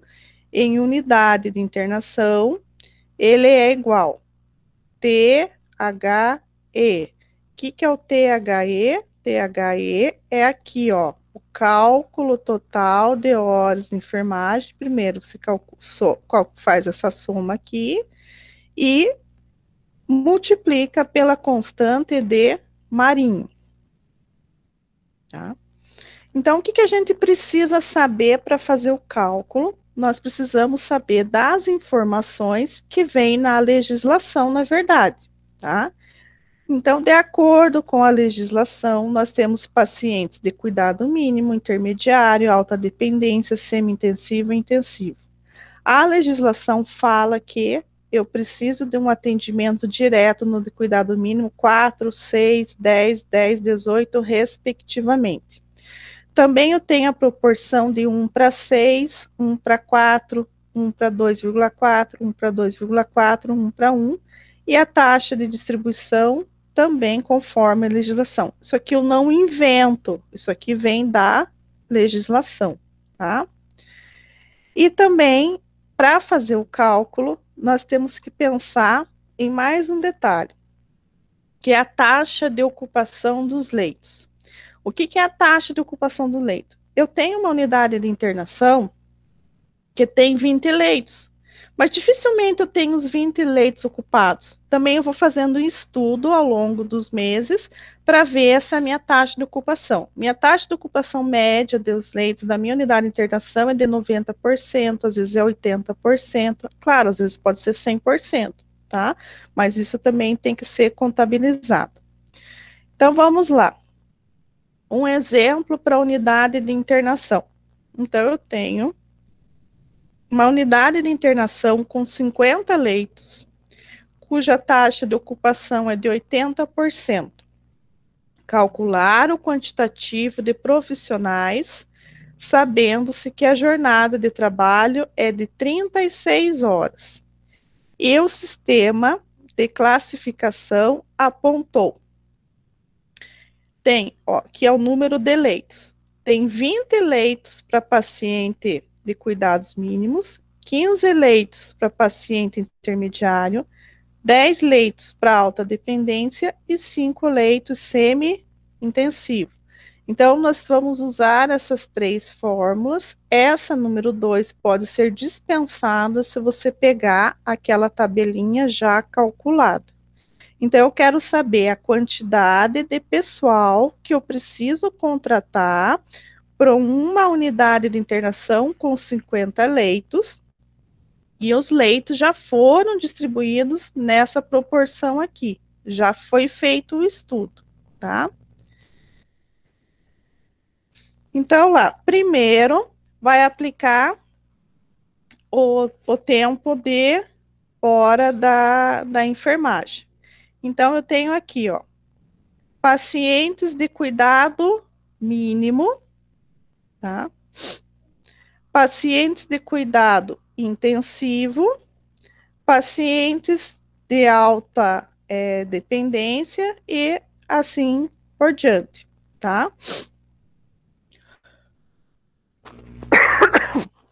em unidade de internação, ele é igual THE. O que é o THE? THE é aqui, ó, o cálculo total de horas de enfermagem. Primeiro, você faz essa soma aqui e multiplica pela constante de marinho. Tá? Então, o que a gente precisa saber para fazer o cálculo? Nós precisamos saber das informações que vêm na legislação, na verdade, tá? Então, de acordo com a legislação, nós temos pacientes de cuidado mínimo, intermediário, alta dependência, semi-intensivo e intensivo. A legislação fala que eu preciso de um atendimento direto no de cuidado mínimo 4, 6, 10, 10, 18, respectivamente. Também eu tenho a proporção de 1 para 6, 1 para 4, 1 para 2,4, 1 para 2,4, 1 para 1, e a taxa de distribuição também conforme a legislação. Isso aqui eu não invento, isso aqui vem da legislação, tá? E também, para fazer o cálculo, nós temos que pensar em mais um detalhe, que é a taxa de ocupação dos leitos. O que é a taxa de ocupação do leito? Eu tenho uma unidade de internação que tem 20 leitos, mas dificilmente eu tenho os 20 leitos ocupados. Também eu vou fazendo um estudo ao longo dos meses para ver essa minha taxa de ocupação. Minha taxa de ocupação média dos leitos da minha unidade de internação é de 90%, às vezes é 80%, claro, às vezes pode ser 100%, tá? Mas isso também tem que ser contabilizado. Então, vamos lá. Um exemplo para a unidade de internação. Então, eu tenho uma unidade de internação com 50 leitos, cuja taxa de ocupação é de 80%. Calcular o quantitativo de profissionais, sabendo-se que a jornada de trabalho é de 36 horas. E o sistema de classificação apontou. Tem, ó, que é o número de leitos. Tem 20 leitos para paciente de cuidados mínimos, 15 leitos para paciente intermediário, 10 leitos para alta dependência e 5 leitos semi-intensivo. Então, nós vamos usar essas 3 fórmulas. Essa número 2 pode ser dispensada se você pegar aquela tabelinha já calculada. Então, eu quero saber a quantidade de pessoal que eu preciso contratar para uma unidade de internação com 50 leitos, e os leitos já foram distribuídos nessa proporção aqui. Já foi feito o estudo, tá? Então, lá, primeiro, vai aplicar o tempo de hora da enfermagem. Então, eu tenho aqui, ó, pacientes de cuidado mínimo, tá? Pacientes de cuidado intensivo, pacientes de alta dependência e assim por diante, tá?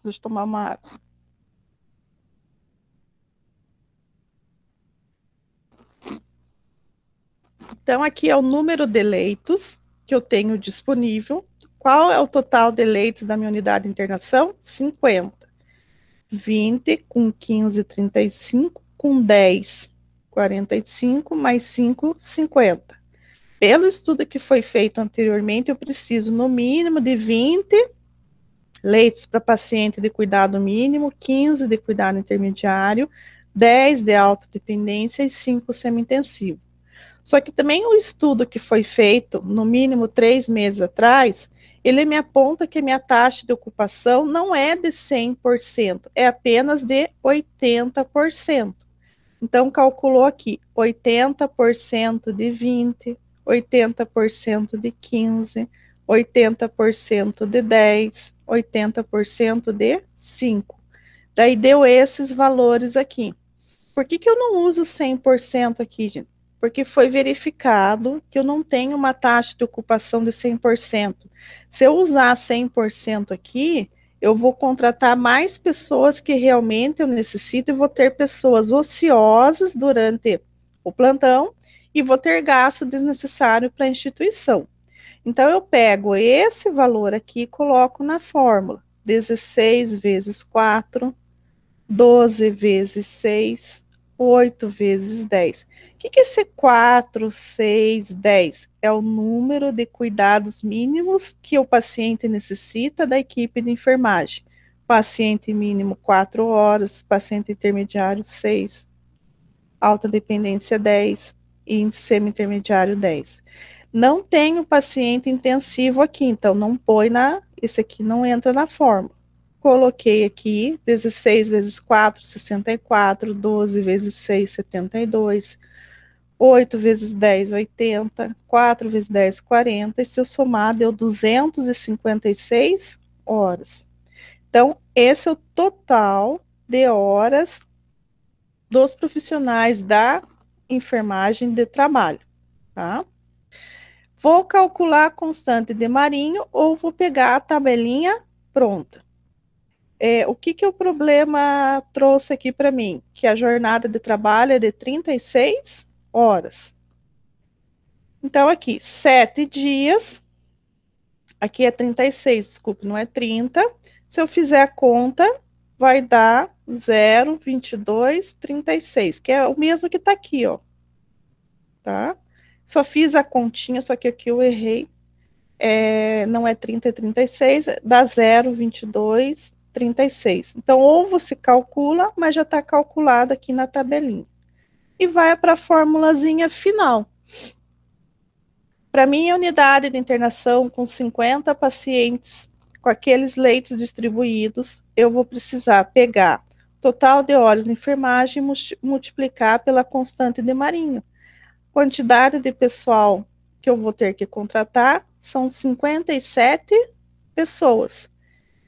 Deixa eu tomar uma água. Então, aqui é o número de leitos que eu tenho disponível. Qual é o total de leitos da minha unidade de internação? 50. 20 com 15, 35, com 10, 45, mais 5, 50. Pelo estudo que foi feito anteriormente, eu preciso no mínimo de 20 leitos para paciente de cuidado mínimo, 15 de cuidado intermediário, 10 de alta dependência e 5 semi-intensivo. Só que também o estudo que foi feito, no mínimo 3 meses atrás, ele me aponta que a minha taxa de ocupação não é de 100%, é apenas de 80%. Então, calculou aqui 80% de 20, 80% de 15, 80% de 10, 80% de 5. Daí deu esses valores aqui. Por que eu não uso 100% aqui, gente? Porque foi verificado que eu não tenho uma taxa de ocupação de 100%. Se eu usar 100% aqui, eu vou contratar mais pessoas que realmente eu necessito e vou ter pessoas ociosas durante o plantão e vou ter gasto desnecessário para a instituição. Então, eu pego esse valor aqui e coloco na fórmula. 16 vezes 4, 12 vezes 6, 8 vezes 10. O que é esse 4, 6, 10? É o número de cuidados mínimos que o paciente necessita da equipe de enfermagem. Paciente mínimo 4 horas, paciente intermediário 6, alta dependência 10 e semi-intermediário 10. Não tenho paciente intensivo aqui, então não põe esse aqui não entra na fórmula. Coloquei aqui 16 vezes 4, 64, 12 vezes 6, 72, 8 vezes 10, 80, 4 vezes 10, 40, e se eu somar deu 256 horas. Então, esse é o total de horas dos profissionais da enfermagem de trabalho, tá? Vou calcular a constante de Marinho ou vou pegar a tabelinha pronta. O que o problema trouxe aqui para mim? Que a jornada de trabalho é de 36 horas. Então, aqui, 7 dias, aqui é 36, desculpe, não é 30. Se eu fizer a conta, vai dar 0,2236, que é o mesmo que está aqui, ó. Tá? Só fiz a continha, só que aqui eu errei. Não é 30, é 36, dá 0,2236. Então, ou você calcula, mas já está calculado aqui na tabelinha. E vai para a formulazinha final. Para minha unidade de internação com 50 pacientes, com aqueles leitos distribuídos, eu vou precisar pegar total de horas de enfermagem e multiplicar pela constante de Marinho. Quantidade de pessoal que eu vou ter que contratar são 57 pessoas.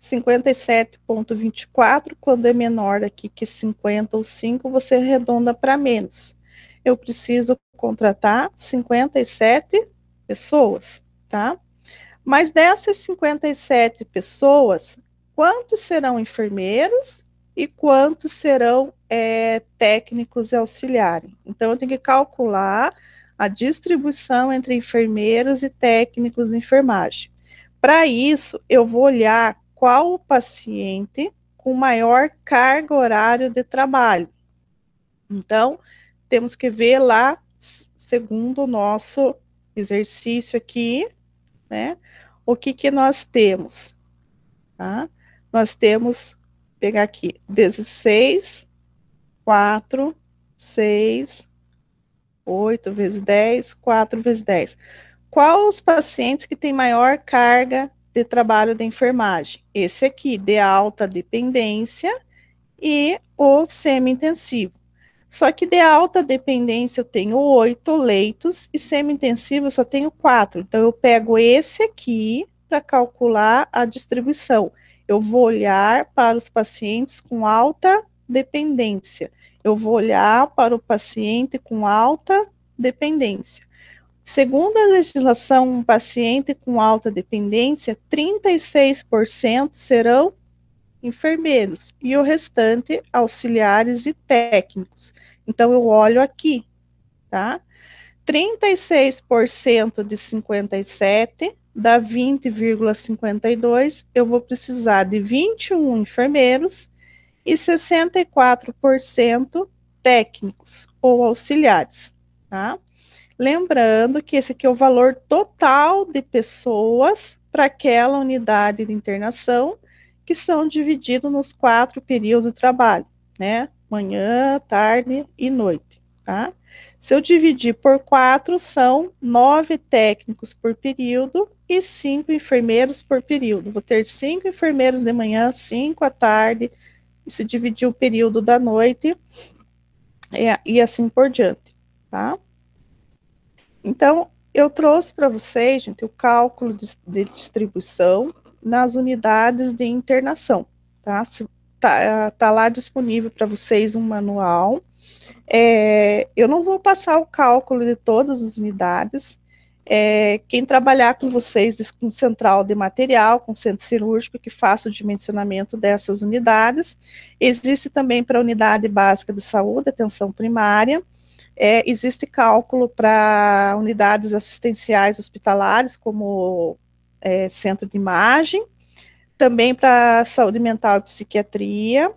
57,24, quando é menor aqui que 50 ou 5, você arredonda para menos. Eu preciso contratar 57 pessoas, tá? Mas dessas 57 pessoas, quantos serão enfermeiros e quantos serão técnicos e auxiliares. Então, eu tenho que calcular a distribuição entre enfermeiros e técnicos de enfermagem. Para isso, eu vou olhar qual o paciente com maior carga horária de trabalho. Então, temos que ver lá, segundo o nosso exercício aqui, né, o que nós temos, tá? Nós temos, pegar aqui, 16, 4, 6, 8 vezes 10, 4 vezes 10. Qual os pacientes que têm maior carga de trabalho de enfermagem? Esse aqui, de alta dependência e o semi-intensivo. Só que de alta dependência eu tenho 8 leitos e semi-intensivo eu só tenho 4. Então, eu pego esse aqui para calcular a distribuição. Eu vou olhar para os pacientes com alta dependência. Eu vou olhar para o paciente com alta dependência. Segundo a legislação, um paciente com alta dependência, 36% serão enfermeiros e o restante auxiliares e técnicos. Então, eu olho aqui, tá? 36% de 57 dá 20,52. Eu vou precisar de 21 enfermeiros e 64% técnicos ou auxiliares, tá? Lembrando que esse aqui é o valor total de pessoas para aquela unidade de internação, que são divididos nos 4 períodos de trabalho, né? Manhã, tarde e noite, tá? Se eu dividir por 4, são 9 técnicos por período e 5 enfermeiros por período. Vou ter 5 enfermeiros de manhã, 5 à tarde, e se dividir o período da noite, e assim por diante, tá? Então, eu trouxe para vocês, gente, o cálculo de distribuição nas unidades de internação, tá? Tá lá disponível para vocês um manual. Eu não vou passar o cálculo de todas as unidades. Quem trabalhar com vocês com central de material, com centro cirúrgico, que faça o dimensionamento dessas unidades. Existe também para a unidade básica de saúde, atenção primária. Existe cálculo para unidades assistenciais hospitalares, como centro de imagem, também para saúde mental e psiquiatria,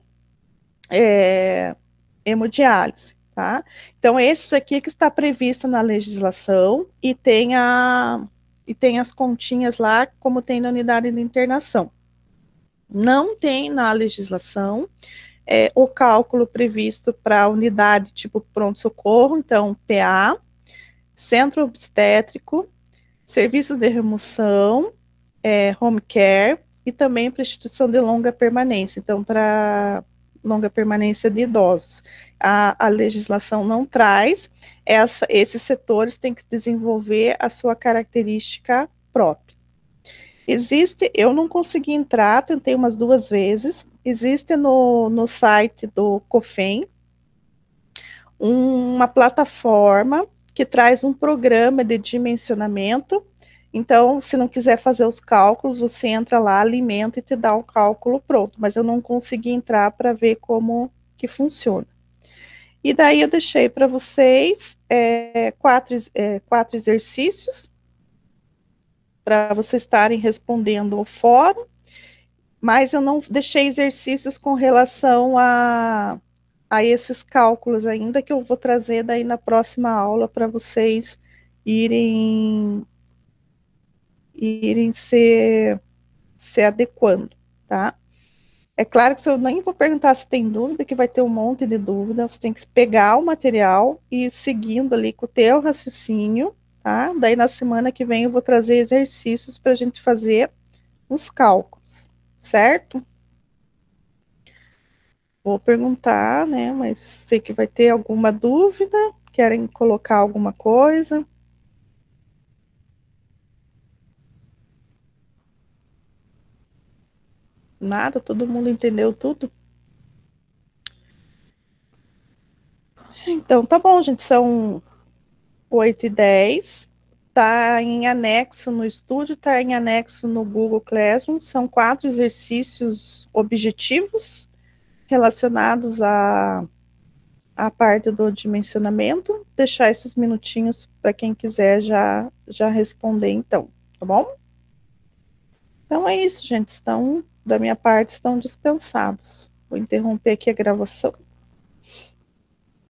hemodiálise, tá? Então, esses aqui que está previsto na legislação e tem as continhas lá, como tem na unidade de internação. Não tem na legislação o cálculo previsto para a unidade tipo pronto-socorro, então PA, centro obstétrico, serviços de remoção, home care e também para instituição de longa permanência, então para longa permanência de idosos. A legislação não traz, esses setores têm que desenvolver a sua característica própria. Eu não consegui entrar, tentei umas 2 vezes, existe no site do COFEM uma plataforma que traz um programa de dimensionamento. Então, se não quiser fazer os cálculos, você entra lá, alimenta e te dá o cálculo pronto, mas eu não consegui entrar para ver como que funciona. E daí eu deixei para vocês 4 exercícios, para vocês estarem respondendo o fórum, mas eu não deixei exercícios com relação a esses cálculos ainda, que eu vou trazer daí na próxima aula para vocês irem se adequando, tá? É claro que se eu nem vou perguntar se tem dúvida, que vai ter um monte de dúvida, você tem que pegar o material e ir seguindo ali com o teu raciocínio, tá? Daí na semana que vem eu vou trazer exercícios para a gente fazer os cálculos, certo? Vou perguntar, né, mas sei que vai ter alguma dúvida, querem colocar alguma coisa? Nada, todo mundo entendeu tudo? Então, tá bom, gente, são 8h10. Tá em anexo no estúdio, tá em anexo no Google Classroom. São 4 exercícios objetivos relacionados à parte do dimensionamento. Deixar esses minutinhos para quem quiser já responder, então, tá bom? Então é isso, gente. Da minha parte, estão dispensados. Vou interromper aqui a gravação.